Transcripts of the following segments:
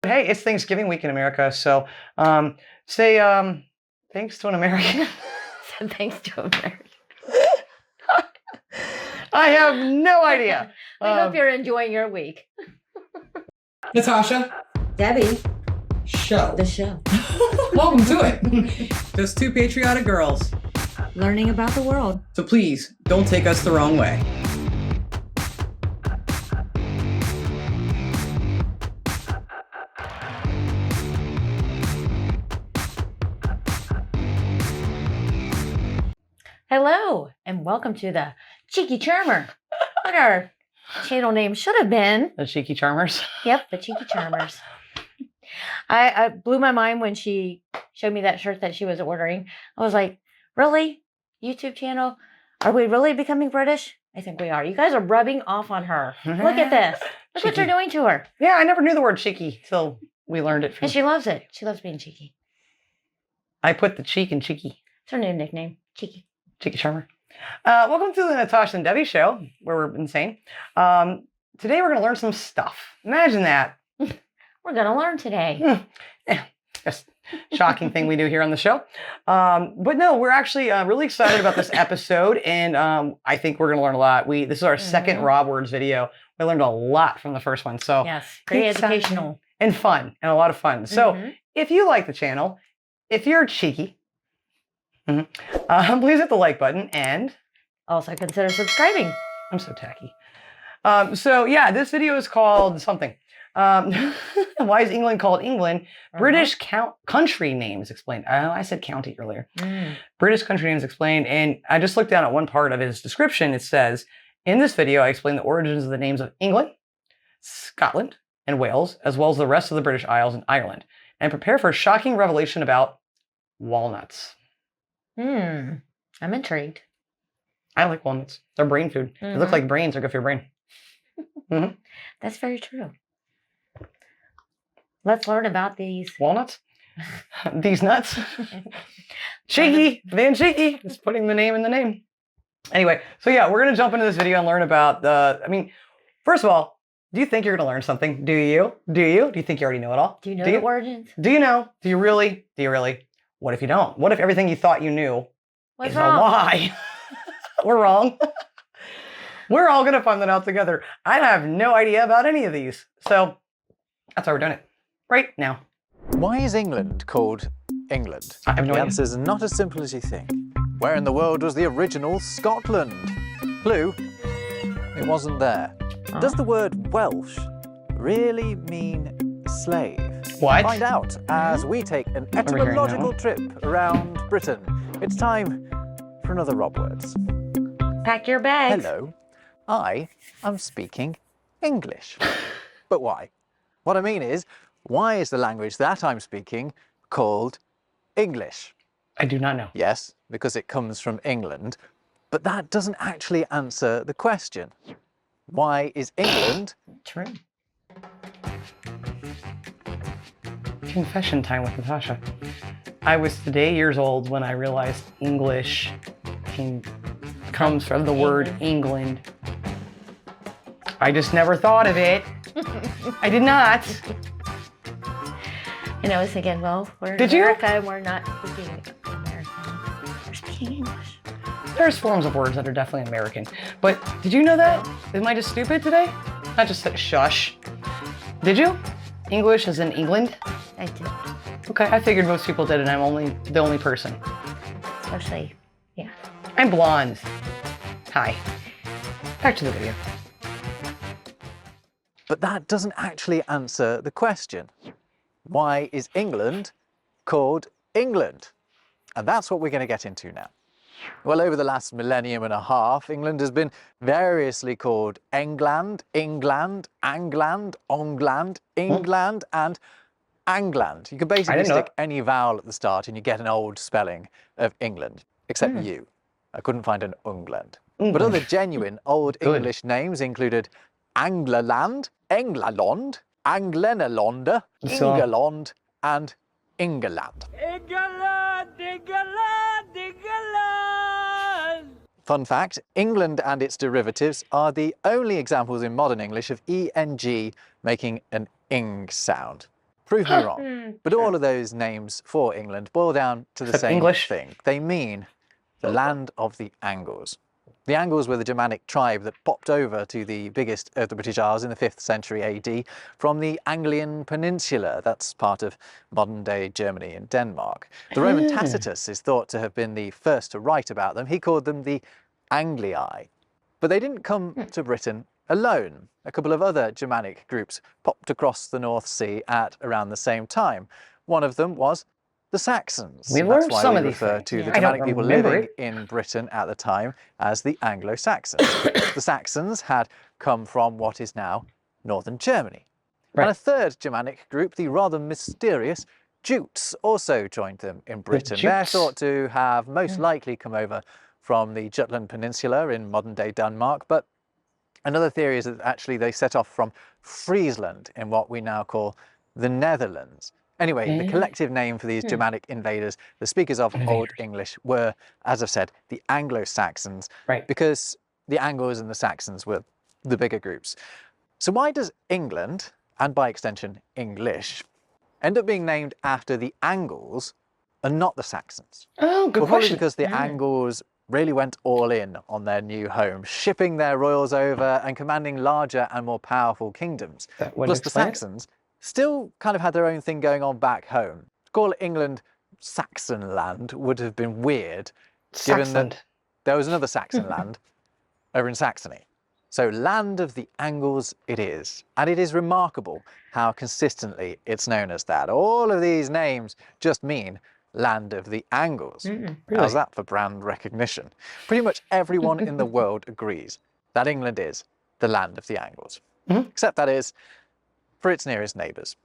Hey, it's Thanksgiving week in America, so say thanks to an American. Thanks to America. I have no idea. We hope you're enjoying your week. Natasha. Debbie. Show. The show. Welcome to it. Just two patriotic girls. Learning about the world. So please, don't take us the wrong way. Hello, and welcome to the Cheeky Charmer. What our channel name should have been. The Cheeky Charmers. Yep, the Cheeky Charmers. I blew my mind when she showed me that shirt that she was ordering. I was like, really? YouTube channel? Are we really becoming British? I think we are. You guys are rubbing off on her. Look at this. Look what you're doing to her. Yeah, I never knew the word cheeky till we learned it. And she loves it. She loves being cheeky. I put the cheek in cheeky. It's her new nickname, Cheeky. Cheeky Charmer. Welcome to the Natasha and Debbie show, where we're insane. Today we're going to learn some stuff. Imagine that. We're going to learn today. Just shocking thing we do here on the show. But no, we're actually really excited about this episode, and I think we're going to learn a lot. This is our second Rob Words video. We learned a lot from the first one. So yes, very educational. And fun, and a lot of fun. So if you like the channel, if you're cheeky, please hit the like button and also consider subscribing. I'm so tacky. So yeah, this video is called something. Why is England called England? British country names explained. I said county earlier. British country names explained. And I just looked down at one part of his description. It says, in this video, I explain the origins of the names of England, Scotland, and Wales, as well as the rest of the British Isles and Ireland, and prepare for a shocking revelation about walnuts. I'm intrigued. I like walnuts. They're brain food. They look like brains. They're good for your brain. That's very true. Let's learn about these walnuts. These nuts. Cheeky. Van Cheeky. Just putting the name in the name. Anyway, so yeah, we're going to jump into this video and learn about first of all, do you think you're going to learn something? Do you? Do you think you already know it all? Do you know the origins? Do you know? Do you really? Do you really? What if you don't? What if everything you thought you knew is a lie? We're wrong. We're all going to find that out together. I have no idea about any of these. So that's why we're doing it right now. Why is England called England? I have no idea. The answer is not as simple as you think. Where in the world was the original Scotland? Clue, it wasn't there. Does the word Welsh really mean slave? What? Find out as we take an etymological trip around Britain. It's time for another Rob Words. Pack your bags. Hello, I am speaking English. But why? What I mean is, why is the language that I'm speaking called English? I do not know. Yes, because it comes from England, but that doesn't actually answer the question. Why is England true? Confession time with Natasha. I was today years old when I realized English comes from the word England. I just never thought of it. I did not. And I was thinking, well, we're in America and we're not speaking American. We're speaking English. There's forms of words that are definitely American. But did you know that? Am I just stupid today? Not just shush. Did you? English is in England? I did. Okay, I figured most people did, and I'm the only person. Especially, yeah. I'm blonde. Hi. Back to the video. But that doesn't actually answer the question. Why is England called England? And that's what we're going to get into now. Well, over the last millennium and a half, England has been variously called England, England, Angland, Ongland, England, and Angland. You can basically stick any vowel at the start and you get an old spelling of England, except you. I couldn't find an Ungland. But other genuine Old English names included Anglerland, Englalond, Anglenalonda, Ingerland, and Ingerland. England, England, England! Fun fact, England and its derivatives are the only examples in modern English of eng making an ing sound. Prove me wrong. But all of those names for England boil down to the Except same English. thing. They mean the land of the Angles. The Angles were the Germanic tribe that popped over to the biggest of the British Isles in the 5th century AD from the Anglian Peninsula. That's part of modern-day Germany and Denmark. The Roman Tacitus is thought to have been the first to write about them. He called them the Anglii. But they didn't come to Britain alone. A couple of other Germanic groups popped across the North Sea at around the same time. One of them was the Saxons. We That's learned why some we of these refer things. to the I don't Germanic people remember living it. in Britain at the time as the Anglo-Saxons. The Saxons had come from what is now northern Germany. Right. And a third Germanic group, the rather mysterious Jutes, also joined them in Britain. They're Jutes. thought to have most likely come over from the Jutland Peninsula in modern-day Denmark, but another theory is that actually they set off from Friesland in what we now call the Netherlands. Anyway, the collective name for these Germanic invaders, the speakers of Old English, were, as I've said, the Anglo-Saxons, Right. because the Angles and the Saxons were the bigger groups. So why does England, and by extension English, end up being named after the Angles and not the Saxons? Oh, good Well, probably question. because the Angles really went all in on their new home, shipping their royals over and commanding larger and more powerful kingdoms. That would Plus the explain it. Saxons still kind of had their own thing going on back home. To call England Saxon land would have been weird, given Saxland. that there was another Saxon land over in Saxony. So land of the Angles it is. And it is remarkable how consistently it's known as that. All of these names just mean land of the Angles. How's that for brand recognition? Pretty much everyone in the world agrees that England is the land of the Angles. Except that is for its nearest neighbours.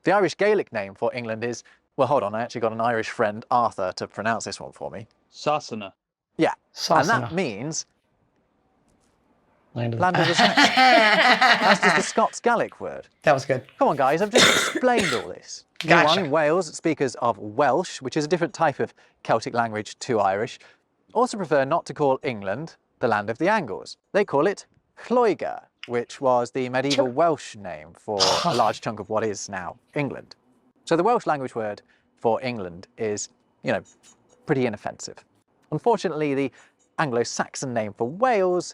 The Irish Gaelic name for England is, well, hold on, I actually got an Irish friend, Arthur, to pronounce this one for me. Sasana. Yeah, and that Sasana. means Land of land of the Saxons. That's just the Scots Gaelic word. That was good. Come on, guys, I've just explained all this. Gotcha. Meanwhile, in Wales, speakers of Welsh, which is a different type of Celtic language to Irish, also prefer not to call England the land of the Angles. They call it Lloegr, which was the medieval Welsh name for a large chunk of what is now England. So the Welsh language word for England is, you know, pretty inoffensive. Unfortunately, the Anglo-Saxon name for Wales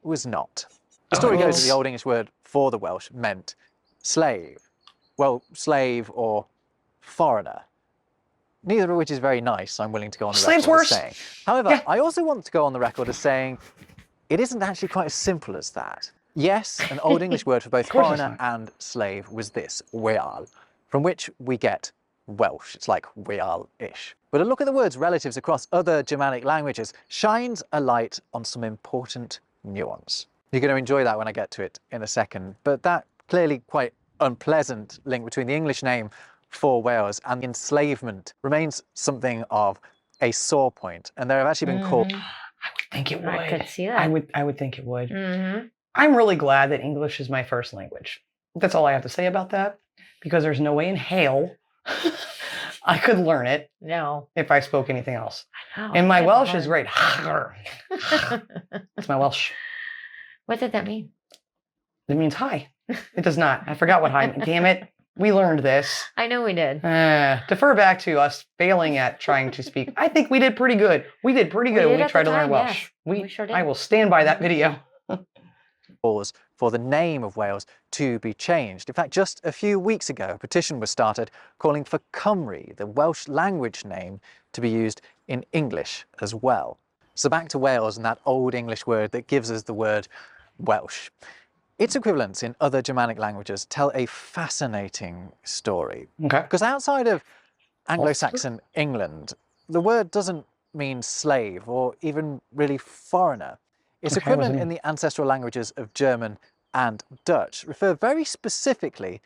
was not. The story goes that the Old English word for the Welsh meant slave. Well, slave or foreigner. Neither of which is very nice, I'm willing to go on the Slave's record worse. as saying. However, I also want to go on the record as saying it isn't actually quite as simple as that. Yes, an Old English word for both course it's foreigner and slave was this, weal, from which we get Welsh. It's like weal-ish. But a look at the word's relatives across other Germanic languages shines a light on some important nuance. You're going to enjoy that when I get to it in a second, but that clearly quite unpleasant link between the English name for Wales and enslavement remains something of a sore point, and there have actually been calls. I would think it would. I could see that. I would think it would. I'm really glad that English is my first language. That's all I have to say about that, because there's no way in hell I could learn it No. if I spoke anything else. Oh, And my that's Welsh hard. is great. It's my Welsh. What did that mean? It means hi. It does not. I forgot what hi meant. Damn it. We learned this. I know we did. Defer back to us failing at trying to speak. I think we did pretty good. We did pretty good We when did we at tried the to learn time, Welsh. yes. We sure did. I will stand by that video. for the name of Wales to be changed. In fact, just a few weeks ago, a petition was started calling for Cymru, the Welsh language name, to be used in English as well. So back to Wales and that Old English word that gives us the word Welsh. Its equivalents in other Germanic languages tell a fascinating story. Okay. Because outside of Anglo-Saxon England, the word doesn't mean slave or even really foreigner. Its Okay, what does it equivalent mean? in the ancestral languages of German and Dutch refer very specifically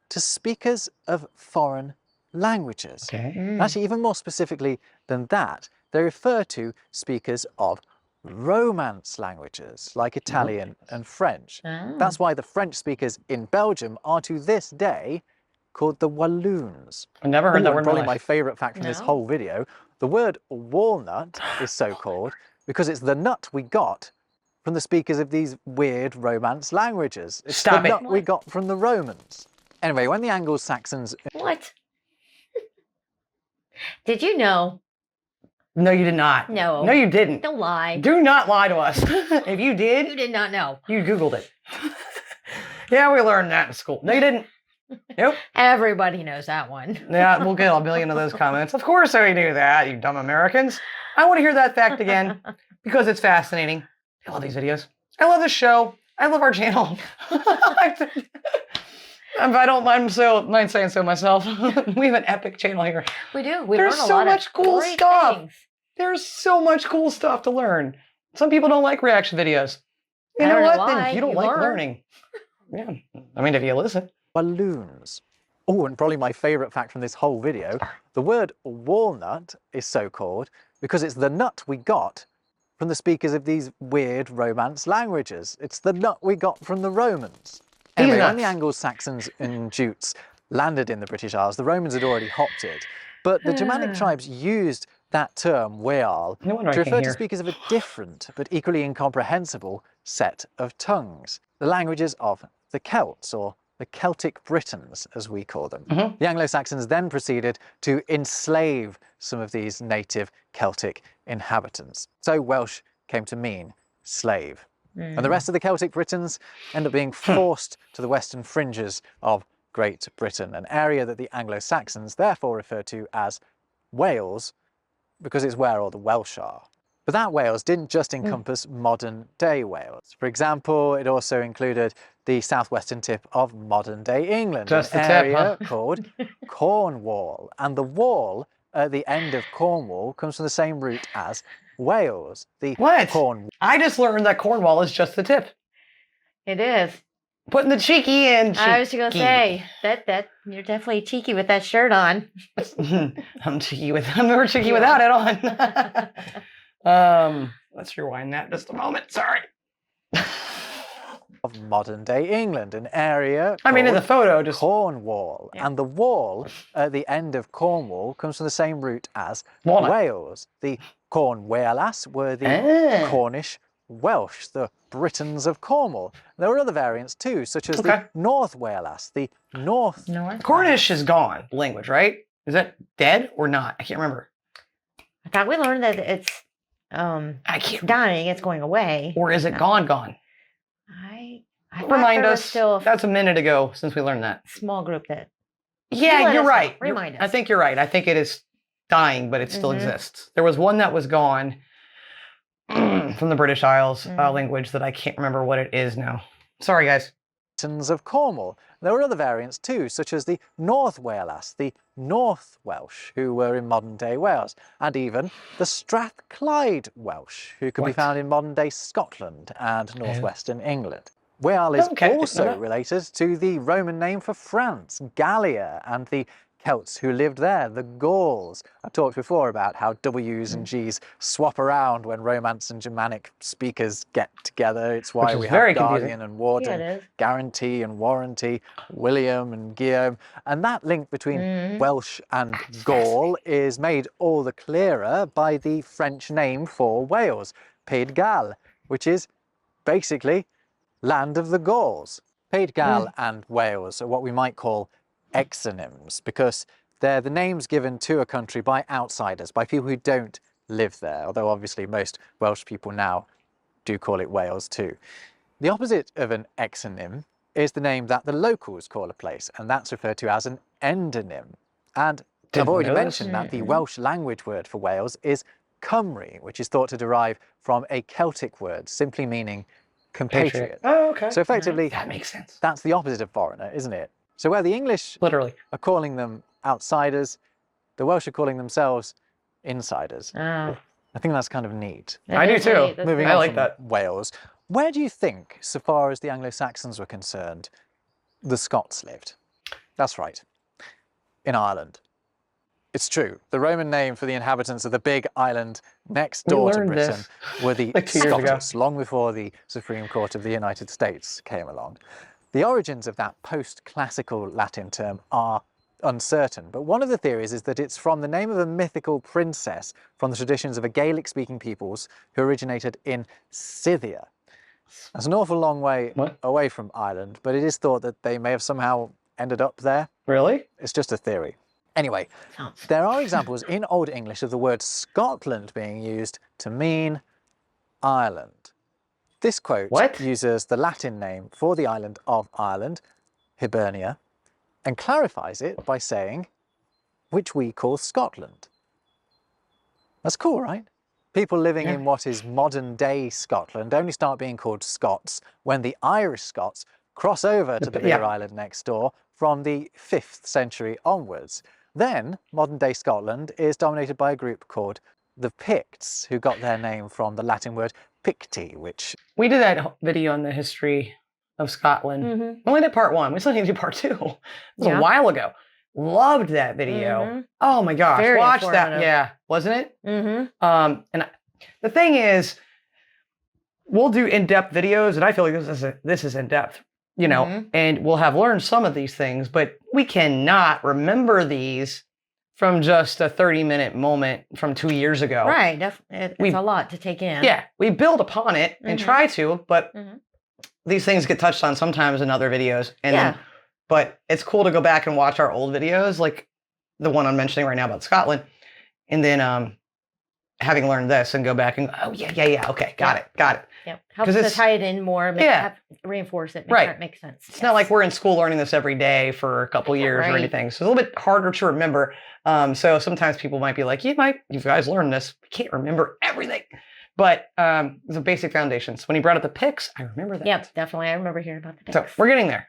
to speakers of foreign languages. Okay. Actually, even more specifically than that, they refer to speakers of Romance languages, like Italian and French. Oh. That's why the French speakers in Belgium are to this day called the Walloons. I've never heard Ooh, that and word in probably my my life. favourite fact from this No. whole video, the word walnut is so called because it's the nut we got from the speakers of these weird Romance languages. It's Stop the it. nut we got from the Romans. Anyway, when the Anglo-Saxons... What? Did you know? No, you did not. No. No, you didn't. Don't lie. Do not lie to us. If you You did, did not know. you Googled it. Yeah, we learned that in school. No, you didn't. Nope. Everybody knows that one. Yeah, we'll get a million of those comments. Of course I knew that, you dumb Americans. I want to hear that fact again because it's fascinating. I love these videos. I love this show. I love our channel. I don't mind saying so myself. We have an epic channel here. We do. We There's learn a so lot much of cool great stuff. things. There's so much cool stuff to learn. Some people don't like reaction videos. You I know don't what? know why. Then you don't You like learn. learning. Yeah. I mean, if you listen. balloons. Oh, and probably my favourite fact from this whole video, the word walnut is so called because it's the nut we got from the speakers of these weird Romance languages. It's the nut we got from the Romans. Anyway, when the nuts. Anglo-Saxons and Jutes landed in the British Isles, the Romans had already hopped it. But the Germanic tribes used that term, weal, No wonder I to can't refer to hear. speakers of a different but equally incomprehensible set of tongues. The languages of the Celts, or the Celtic Britons, as we call them. The Anglo-Saxons then proceeded to enslave some of these native Celtic inhabitants. So Welsh came to mean slave. And the rest of the Celtic Britons end up being forced to the western fringes of Great Britain, an area that the Anglo-Saxons therefore refer to as Wales, because it's where all the Welsh are. But that Wales didn't just encompass modern-day Wales. For example, it also included the southwestern tip of modern-day England, Just an the tip, area huh? called Cornwall. And the wall at the end of Cornwall comes from the same root as Wales. The What? Corn I just learned that Cornwall is just the tip. It is. Putting the cheeky in. I was gonna say that you're definitely cheeky with that shirt on. I'm more cheeky without it on. Let's rewind that just a moment. Sorry. of modern-day England, an area I mean, in the called photo, just Cornwall. Yeah. And the wall at the end of Cornwall comes from the same root as Walnut. Wales. The Cornwallas were the Ah. Cornish Welsh, the Britons of Cornwall. There were other variants too, such as Okay. the North Wales, the North. North. Cornish is gone. Language, right? Is that dead or not? I can't remember. I thought we learned that it's I can't. dying. It's going away. Or is it No. gone? I thought Remind there was us. still a That's a minute ago since we learned that. small group that. Yeah, let you're us know. right. Remind I us. think you're right. I think it is dying, but it still Mhm. exists. There was one that was gone from the British Isles Mm. language that I can't remember what it is now. Sorry, guys. Britons of Cornwall. There were other variants too, such as the North Wales, the North Welsh, who were in modern-day Wales, and even the Strathclyde Welsh, who could be What? found in modern-day Scotland and northwestern England. Wales is Okay, didn't know also that. related to the Roman name for France, Gallia, and the Celts who lived there, the Gauls. I've talked before about how W's and G's swap around when Romance and Germanic speakers get together. It's why is we very have confusing. Guardian and Warden, Yeah, it is. Guarantee and Warranty, William and Guillaume. And that link between Mhm. Welsh and Gaul is made all the clearer by the French name for Wales, Pays de Galles, which is basically land of the Gauls. Pays de Galles and Wales are what we might call exonyms because they're the names given to a country by outsiders, by people who don't live there, although obviously most Welsh people now do call it Wales too. The opposite of an exonym is the name that the locals call a place, and that's referred to as an endonym. And Didn't I've already know this. mentioned that the Welsh language word for Wales is Cymru, which is thought to derive from a Celtic word simply meaning compatriot. Oh, okay. So effectively, that makes sense. that's the opposite of foreigner, isn't it? So where the English Literally. are calling them outsiders, the Welsh are calling themselves insiders. Oh, I think that's kind of neat. that I do is too. neat. That's Moving I on like from that. Wales, where do you think, so far as the Anglo-Saxons were concerned, the Scots lived? That's right, in Ireland. It's true. The Roman name for the inhabitants of the big island next We door to learned Britain this were the like 2 years ago. Scottish, long before the Supreme Court of the United States came along. The origins of that post-classical Latin term are uncertain, but one of the theories is that it's from the name of a mythical princess from the traditions of a Gaelic-speaking peoples who originated in Scythia. That's an awful long way What? away from Ireland, but it is thought that they may have somehow ended up there. Really? It's just a theory. Anyway, Sounds- there are examples in Old English of the word Scotland being used to mean Ireland. This quote What? uses the Latin name for the island of Ireland, Hibernia, and clarifies it by saying, which we call Scotland. That's cool, right? People living in what is modern-day Scotland only start being called Scots when the Irish Scots cross over to the bigger island next door from the 5th century onwards. Then, modern-day Scotland is dominated by a group called the Picts, who got their name from the Latin word picti, which... We did that video on the history of Scotland. Mhm. We only did part 1. We still need to do part 2. It was Yeah. a while ago. Loved that video. Mhm. Oh my gosh. Very Watch that. informative. Yeah. Wasn't it? Mm-hmm. The thing is, we'll do in-depth videos, and I feel like this is in-depth, you know, Mhm. and we'll have learned some of these things, but we cannot remember these from just a 30-minute moment from 2 years ago. Right. It's We- a lot to take in. Yeah, we build upon it and Mhm. try to, but Mhm. these things get touched on sometimes in other videos. And Yeah. then, but it's cool to go back and watch our old videos, like the one I'm mentioning right now about Scotland, and then having learned this and go back and oh yeah, okay, got it. Yep. 'Cause Helps to it's- tie it in more. Yeah. Reinforce it. Make Right. sure it makes sense. It's not like we're in school learning this every day for a couple years or Right. anything. So it's a little bit harder to remember. So sometimes people might be like, you guys learned this. We can't remember everything. But it's a basic foundations. When you brought up the pics, I remember that. Yep, definitely. I remember hearing about the So pics. we're getting there.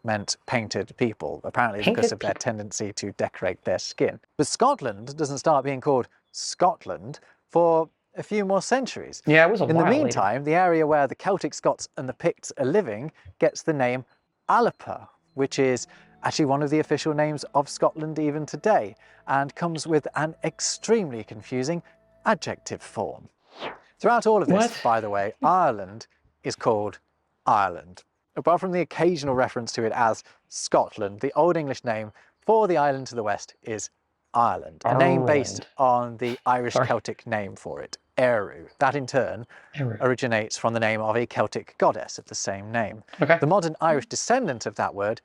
meant painted people, apparently because Painted of their tendency to decorate their skin. But Scotland doesn't start being called Scotland for a few more centuries. Yeah, it was a In while the later. meantime, the area where the Celtic Scots and the Picts are living gets the name Alapa, which is actually one of the official names of Scotland even today, and comes with an extremely confusing adjective form. Throughout all of this, What? by the way, Ireland is called Ireland. Apart from the occasional reference to it as Scotland, the Old English name for the island to the west is Ireland, a name based on the Irish Sorry. Celtic name for it, Eru. That in turn Eru. originates from the name of a Celtic goddess of the same name. Okay. The modern Irish descendant of that word,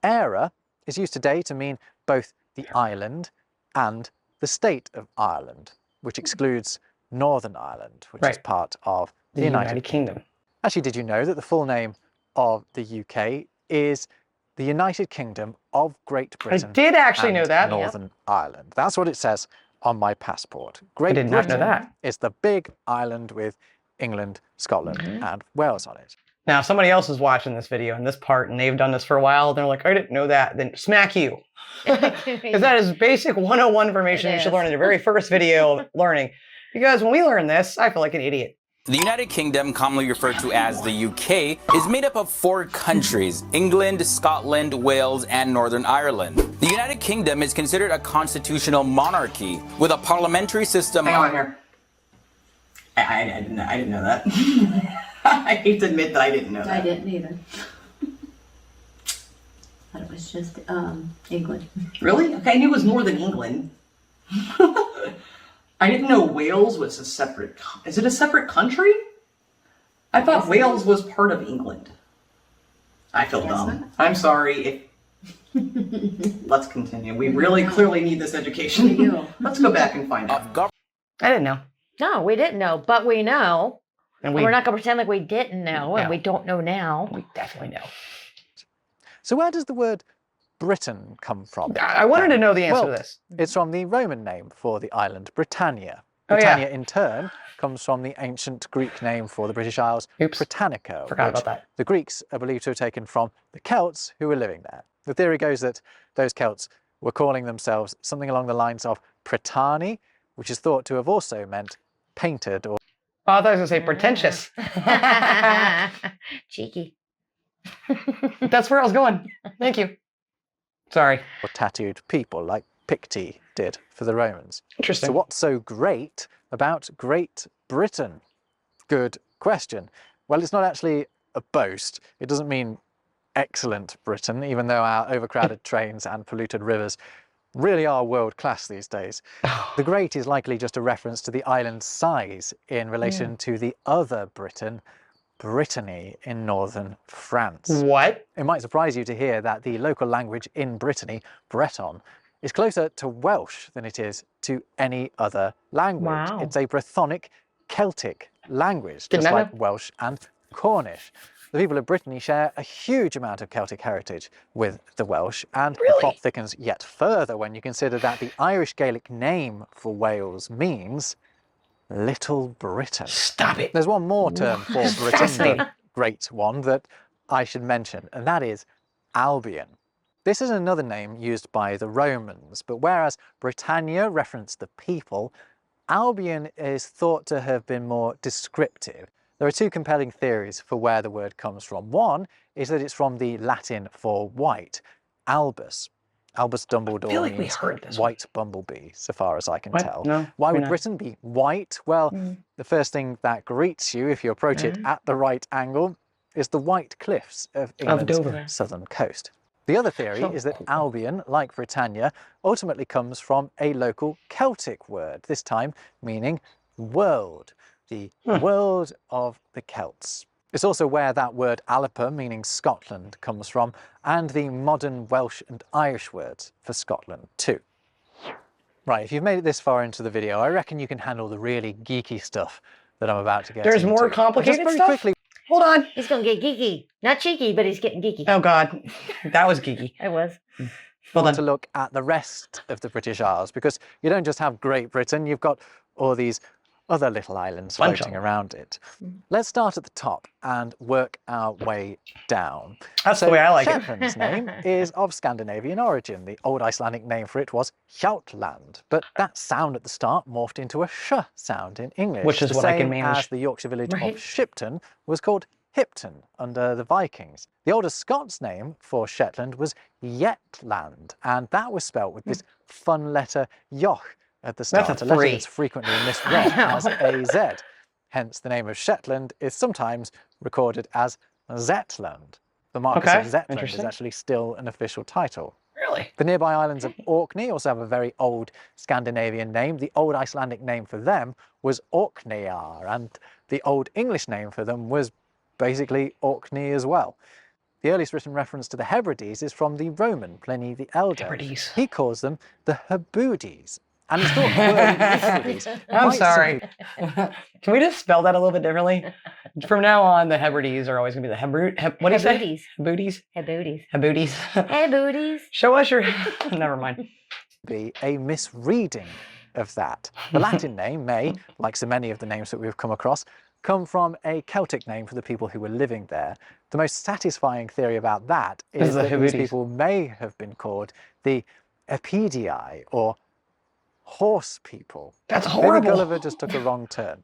Éire, is used today to mean both the island and the state of Ireland, which excludes Northern Ireland, which is Right. part of The United Kingdom. Actually, did you know that the full name of the UK is the United Kingdom of Great I Britain did actually know and that. Northern Ireland? That's what it says on my passport. Great did not know Britain that. is the big island with England, Scotland and Wales on it. Now, somebody else is watching this video in this part, and they've done this for a while. They're like, I didn't know that. Then smack you. Because that is basic 101 information It you should is. learn in your very first video of learning. Because when we learn this, I feel like an idiot. The United Kingdom, commonly referred to as the UK, is made up of 4 countries: England, Scotland, Wales, and Northern Ireland. The United Kingdom is considered a constitutional monarchy with a parliamentary system. Hang on here. I didn't know that. I hate to admit that I didn't know I that. didn't either. Thought it was just England. Really? Okay, I knew it was more than England. I didn't know Wales was a separate... Is it a separate country? I thought Wales was part of England. I feel Guess dumb. not. I'm sorry. Let's continue. We really clearly need this education. We do. Let's go back and find out. of government. I didn't know. No, we didn't know, but we know. And We're not going to pretend like we didn't know and No. we don't know now. We definitely know. So where does the word Britain come from? I wanted to know the answer Well, to this. It's from the Roman name for the island, Britannia. Oh, yeah. Britannia, in turn, comes from the ancient Greek name for the British Isles, Oops. Britannica, Forgot which about that. the Greeks are believed to have taken from the Celts who were living there. The theory goes that those Celts were calling themselves something along the lines of Prytani, which is thought to have also meant painted or Oh, I thought I was going to say pretentious. Cheeky. That's where I was going. Thank you. Sorry. tattooed people, like Picti did for the Romans. Interesting. So what's so great about Great Britain? Good question. Well, it's not actually a boast. It doesn't mean excellent Britain, even though our overcrowded trains and polluted rivers really are world class these days. The great is likely just a reference to the island's size in relation to the other Britain, Brittany in northern France. What? It might surprise you to hear that the local language in Brittany, Breton, is closer to Welsh than it is to any other language. Wow. It's a Brythonic Celtic language, Did just not like know. Welsh and Cornish. The people of Brittany share a huge amount of Celtic heritage with the Welsh, and the Really? plot thickens yet further when you consider that the Irish Gaelic name for Wales means Little Britain. Stop it. There's one more term for Britain, Fascinating. the great one, that I should mention, and that is Albion. This is another name used by the Romans, but whereas Britannia referenced the people, Albion is thought to have been more descriptive. There are two compelling theories for where the word comes from. One is that it's from the Latin for white, albus. Albus Dumbledore I feel like we means heard this one. white bumblebee, so far as I can What? tell. No, Why we're would not. Britain be white? Well, the first thing that greets you if you approach it at the right angle is the white cliffs of England's Dover. southern coast. The other theory So is that cool. Albion, like Britannia, ultimately comes from a local Celtic word, this time meaning world, the world of the Celts. It's also where that word Alapa, meaning Scotland, comes from, and the modern Welsh and Irish words for Scotland too. Right, if you've made it this far into the video, I reckon you can handle the really geeky stuff that I'm about to get There's into. more Just complicated very stuff? quickly, Hold on. He's gonna get geeky. Not cheeky, but he's getting geeky. Oh God, that was geeky. I was. Hold want to on. look at the rest of the British Isles, because you don't just have Great Britain, you've got all these other little islands Bunch of floating them. around it. Let's start at the top and work our way down. That's the way I like it. Shetland's name is of Scandinavian origin. The old Icelandic name for it was Hjaltland, but that sound at the start morphed into a sh sound in English, Which is the what I can same manage. as the Yorkshire village Right. of Shipton was called Hipton under the Vikings. The older Scots name for Shetland was Yetland, and that was spelt with this fun letter yoch at the start, That's a letter three. that's frequently misread as AZ. Hence, the name of Shetland is sometimes recorded as Zetland. The Marquess Okay, of Zetland is interesting. actually still an official title. Really? The nearby islands of Orkney also have a very old Scandinavian name. The old Icelandic name for them was Orkneyjar, and the old English name for them was basically Orkney as well. The earliest written reference to the Hebrides is from the Roman Pliny the Elder. Hebrides. He calls them the Hebudes, and it's thought the word Hebrides I'm might sorry. Can we just spell that a little bit differently? From now on, the Hebrides are always going to be the what do you say? Booties. Hebrides? Hey booties. Hebrides. Hey booties. Show us your... Never mind. be a misreading of that. The Latin name may, like so many of the names that we've come across, come from a Celtic name for the people who were living there. The most satisfying theory about that is the that these Hebrides. people may have been called the Epidii, or horse people. That's Maybe horrible. Gulliver just took a wrong turn.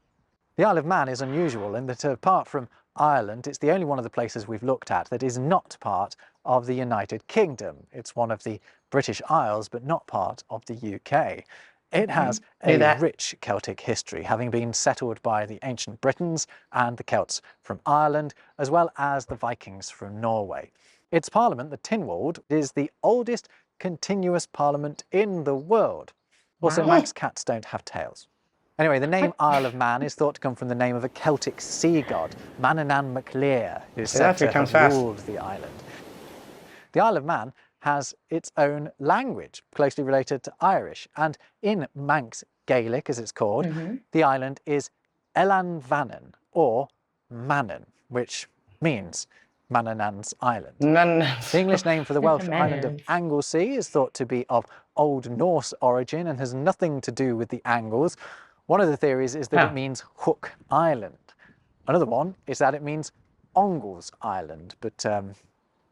The Isle of Man is unusual in that, apart from Ireland, it's the only one of the places we've looked at that is not part of the United Kingdom. It's one of the British Isles, but not part of the UK. It has Knew a that. rich Celtic history, having been settled by the ancient Britons and the Celts from Ireland, as well as the Vikings from Norway. Its parliament, the Tynwald, is the oldest continuous parliament in the world. Also, Wow. Manx cats don't have tails. Anyway, the name Isle of Man is thought to come from the name of a Celtic sea god, Manannán mac Lir, who's See, said that to becomes have fast. ruled the island. The Isle of Man has its own language, closely related to Irish, and in Manx Gaelic, as it's called, the island is Elan Vannan, or Mannan, which means Manannán's Island. The English name for the Welsh island of Mannans. Anglesey is thought to be of Old Norse origin and has nothing to do with the Angles. One of the theories is that Ah. it means Hook Island. Another one is that it means Ongles Island, but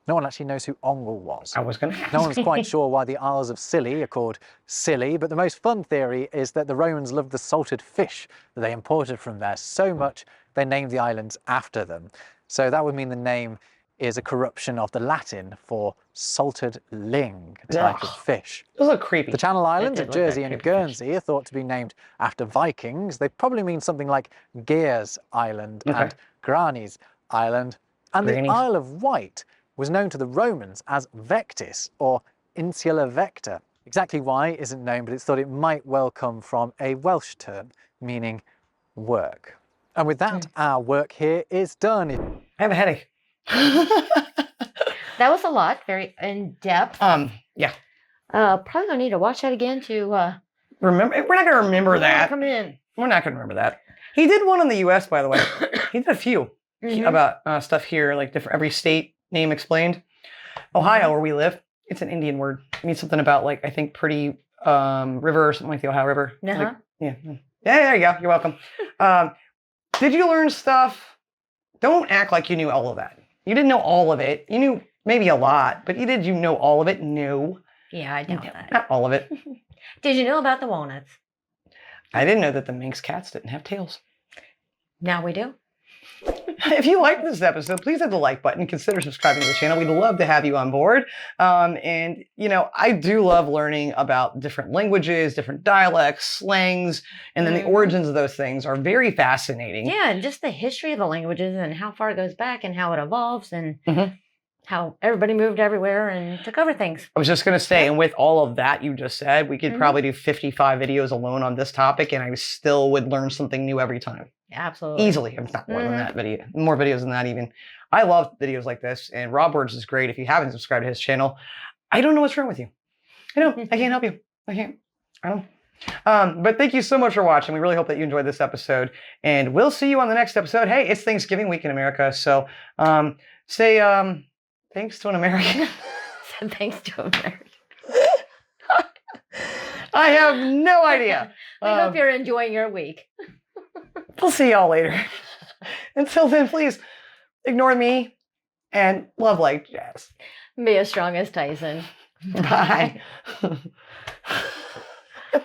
no one actually knows who Ongle was. I was going to ask. No one's quite sure why the Isles of Scilly are called Scilly, but the most fun theory is that the Romans loved the salted fish that they imported from there so much they named the islands after them. So that would mean the name is a corruption of the Latin for salted ling, a type of Ugh. fish. Those look creepy. The Channel Islands did of look like Jersey and creepy fish. Guernsey are thought to be named after Vikings. They probably mean something like Gears Island Okay. and Granny's Island. And Grannies. the Isle of Wight was known to the Romans as Vectis, or Insula Vecta. Exactly why isn't known, but it's thought it might well come from a Welsh term meaning work. And with that, our work here is done. I have a headache. That was a lot, very in depth. Yeah. Probably gonna need to watch that again to Remember, we're not gonna remember that. come in. We're not gonna remember that. He did one on the U.S. by the way. He did a few about stuff here, like different every state name explained. Ohio, where we live, it's an Indian word. It means something about like I think pretty river or something like the Ohio River. Like, yeah. There you go. You're welcome. Did you learn stuff? Don't act like you knew all of that. You didn't know all of it. You knew maybe a lot, but did you know all of it? No. Yeah, I doubt that. Not all of it. Did you know about the walnuts? I didn't know that the Manx cats didn't have tails. Now we do. If you like this episode, please hit the like button. Consider subscribing to the channel. We'd love to have you on board. And, you know, I do love learning about different languages, different dialects, slangs, and then the origins of those things are very fascinating. Yeah, and just the history of the languages and how far it goes back and how it evolves and how everybody moved everywhere and took over things. I was just going to say, and with all of that you just said, we could probably do 55 videos alone on this topic, and I still would learn something new every time. Absolutely. Easily. If not more than that video. More videos than that even. I love videos like this, and Rob Words is great. If you haven't subscribed to his channel, I don't know what's wrong with you. I know. I can't help you. I can't. I don't. But thank you so much for watching. We really hope that you enjoyed this episode, and we'll see you on the next episode. Hey, it's Thanksgiving week in America, so say thanks to an American. Thanks to America. I have no idea. We hope you're enjoying your week. We'll see y'all later. Until then, please ignore me and love like jazz. Be as strong as Tyson. Bye.